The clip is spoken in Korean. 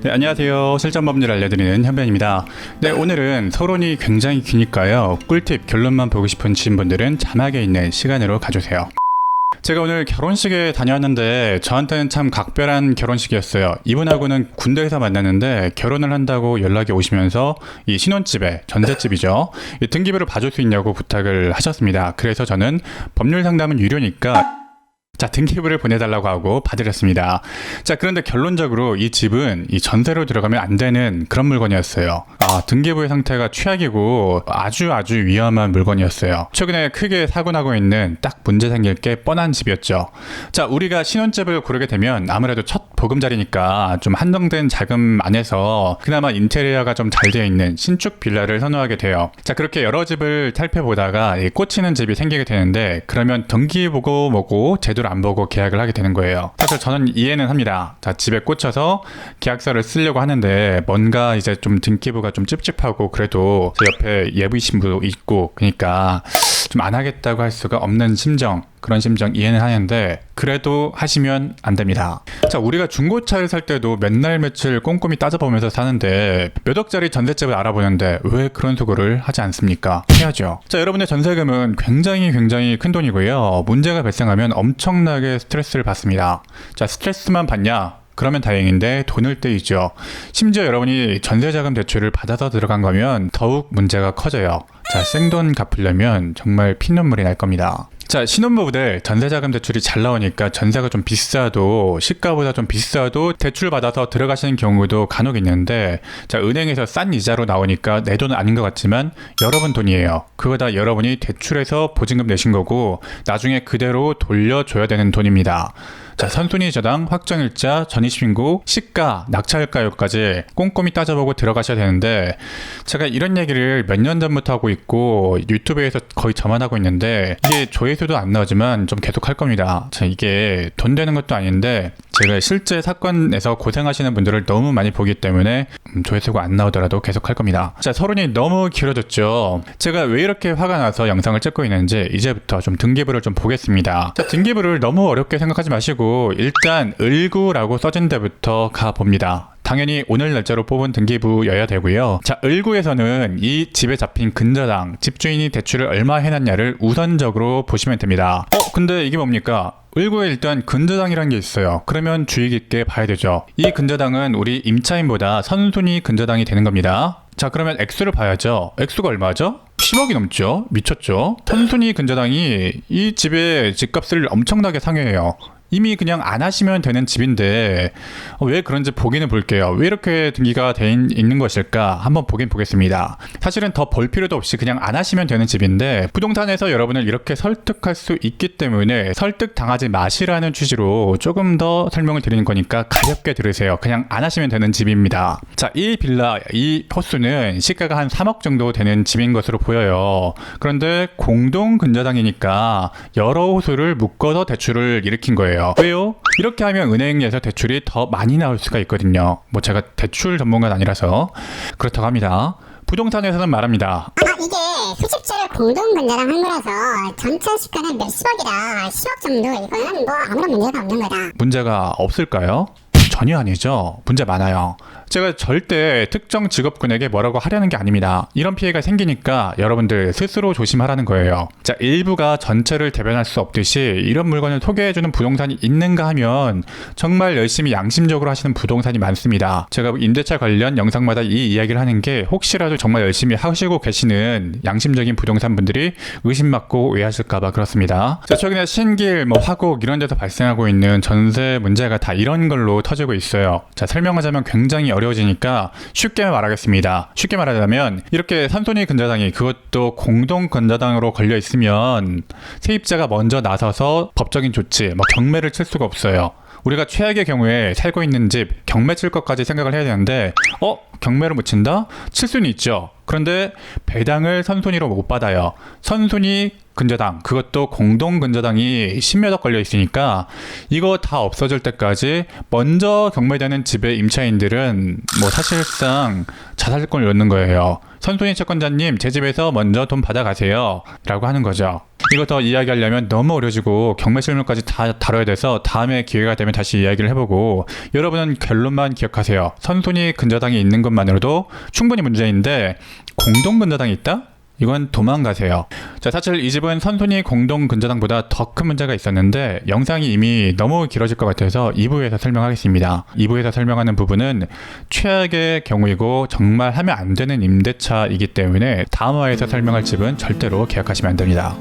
네, 안녕하세요. 실전법률 알려드리는 현변입니다. 네, 오늘은 서론이 굉장히 기니까요. 꿀팁 결론만 보고 싶으신 분들은 자막에 있는 시간으로 가주세요. 제가 오늘 결혼식에 다녀왔는데 저한테는 참 각별한 결혼식이었어요. 이분하고는 군대에서 만났는데 결혼을 한다고 연락이 오시면서 이 신혼집에, 전셋집이죠, 이 등기부를 봐줄 수 있냐고 부탁을 하셨습니다. 그래서 저는 법률 상담은 유료니까 등기부를 보내달라고 하고 받으렸습니다. 그런데 결론적으로 이 집은 이 전세로 들어가면 안 되는 그런 물건이었어요. 등기부의 상태가 최악이고 아주 위험한 물건이었어요. 최근에 크게 사고 나고 있는 딱 문제 생길 게 뻔한 집이었죠. 우리가 신혼집을 고르게 되면 아무래도 첫 보금자리니까 좀 한정된 자금 안에서 그나마 인테리어가 좀 잘 되어 있는 신축 빌라를 선호하게 돼요. 그렇게 여러 집을 살펴보다가 꽂히는 집이 생기게 되는데, 그러면 등기 보고 뭐고 제대로 안 보고 계약을 하게 되는 거예요. 사실 저는 이해는 합니다. 집에 꽂혀서 계약서를 쓰려고 하는데 뭔가 이제 좀 등기부가 좀 찝찝하고 그래도 제 옆에 예비 신부도 있고 그러니까 좀 안 하겠다고 할 수가 없는 심정, 그런 심정 이해는 하는데 그래도 하시면 안 됩니다. 우리가 중고차를 살 때도 맨날 며칠 꼼꼼히 따져보면서 사는데 몇 억짜리 전셋집을 알아보는데 왜 그런 수고를 하지 않습니까? 해야죠. 여러분의 전세금은 굉장히 큰 돈이고요. 문제가 발생하면 엄청나게 스트레스를 받습니다. 스트레스만 받냐? 그러면 다행인데 돈을 떼이죠. 심지어 여러분이 전세자금 대출을 받아서 들어간 거면 더욱 문제가 커져요. 생돈 갚으려면 정말 피눈물이 날 겁니다. 신혼부부들 전세자금 대출이 잘 나오니까 전세가 좀 비싸도, 시가보다 좀 비싸도 대출 받아서 들어가시는 경우도 간혹 있는데, 은행에서 싼 이자로 나오니까 내 돈은 아닌 것 같지만 여러분 돈이에요. 그거 다 여러분이 대출해서 보증금 내신 거고 나중에 그대로 돌려줘야 되는 돈입니다. 선순위 저당, 확정일자, 전입신고, 시가, 낙찰가율까지 꼼꼼히 따져보고 들어가셔야 되는데, 제가 이런 얘기를 몇 년 전부터 하고 있고 유튜브에서 거의 저만 하고 있는데 이게 조회수도 안 나오지만 좀 계속 할 겁니다. 이게 돈 되는 것도 아닌데 제가 실제 사건에서 고생하시는 분들을 너무 많이 보기 때문에 조회수가 안 나오더라도 계속 할 겁니다. 서론이 너무 길어졌죠. 제가 왜 이렇게 화가 나서 영상을 찍고 있는지 이제부터 좀 등기부를 좀 보겠습니다. 등기부를 너무 어렵게 생각하지 마시고 일단 을구라고 써진 데부터 가봅니다. 당연히 오늘 날짜로 뽑은 등기부여야 되고요. 을구에서는 이 집에 잡힌 근저당, 집주인이 대출을 얼마 해놨냐를 우선적으로 보시면 됩니다. 근데 이게 뭡니까? 을구에 일단 근저당이라는 게 있어요. 그러면 주의 깊게 봐야 되죠. 이 근저당은 우리 임차인보다 선순위 근저당이 되는 겁니다. 그러면 액수를 봐야죠. 액수가 얼마죠? 10억이 넘죠? 미쳤죠? 선순위 근저당이 이 집의 집값을 엄청나게 상회해요. 이미 그냥 안 하시면 되는 집인데 왜 그런지 보기는 볼게요. 왜 이렇게 등기가 돼 있는 것일까 한번 보긴 보겠습니다. 사실은 더 볼 필요도 없이 그냥 안 하시면 되는 집인데 부동산에서 여러분을 이렇게 설득할 수 있기 때문에 설득 당하지 마시라는 취지로 조금 더 설명을 드리는 거니까 가볍게 들으세요. 그냥 안 하시면 되는 집입니다. 이 빌라, 이 호수는 시가가 한 3억 정도 되는 집인 것으로 보여요. 그런데 공동 근저당이니까 여러 호수를 묶어서 대출을 일으킨 거예요. 왜요? 이렇게 하면 은행에서 대출이 더 많이 나올 수가 있거든요. 제가 대출 전문가는 아니라서 그렇다고 합니다. 부동산에서는 말합니다. 이게 수십채를 공동 근저당 한 거라서 전체 시가는 몇십억이라 10억 정도, 이거는 아무런 문제가 없는 거다. 문제가 없을까요? 전혀 아니죠. 문제 많아요. 제가 절대 특정 직업군에게 뭐라고 하려는 게 아닙니다. 이런 피해가 생기니까 여러분들 스스로 조심하라는 거예요. 일부가 전체를 대변할 수 없듯이 이런 물건을 소개해주는 부동산이 있는가 하면 정말 열심히 양심적으로 하시는 부동산이 많습니다. 제가 임대차 관련 영상마다 이 이야기를 하는 게 혹시라도 정말 열심히 하시고 계시는 양심적인 부동산 분들이 의심받고 오해하실까봐 그렇습니다. 최근에 신길, 화곡 이런 데서 발생하고 있는 전세 문제가 다 이런 걸로 터지고 있어요. 설명하자면 굉장히 어려워지니까 쉽게 말하겠습니다. 쉽게 말하자면 이렇게 선순위 근저당이, 그것도 공동 근저당으로 걸려 있으면 세입자가 먼저 나서서 법적인 조치, 경매를 칠 수가 없어요. 우리가 최악의 경우에 살고 있는 집 경매 칠 것까지 생각을 해야 되는데 경매를 못 친다? 칠 수는 있죠. 그런데 배당을 선순위로 못 받아요. 선순위 근저당, 그것도 공동 근저당이 10몇억 걸려 있으니까 이거 다 없어질 때까지 먼저 경매되는 집의 임차인들은 사실상 자살권을 얻는 거예요. 선순위 채권자님, 제 집에서 먼저 돈 받아가세요 라고 하는 거죠. 이거 더 이야기하려면 너무 어려지고 경매 실물까지 다 다뤄야 돼서 다음에 기회가 되면 다시 이야기를 해보고, 여러분은 결론만 기억하세요. 선순위 근저당이 있는 것만으로도 충분히 문제인데 공동 근저당이 있다? 이건 도망가세요. 자, 사실 이 집은 선순위 공동 근저당보다 더 큰 문제가 있었는데 영상이 이미 너무 길어질 것 같아서 2부에서 설명하겠습니다. 2부에서 설명하는 부분은 최악의 경우이고 정말 하면 안 되는 임대차이기 때문에 다음 화에서 설명할 집은 절대로 계약하시면 안 됩니다.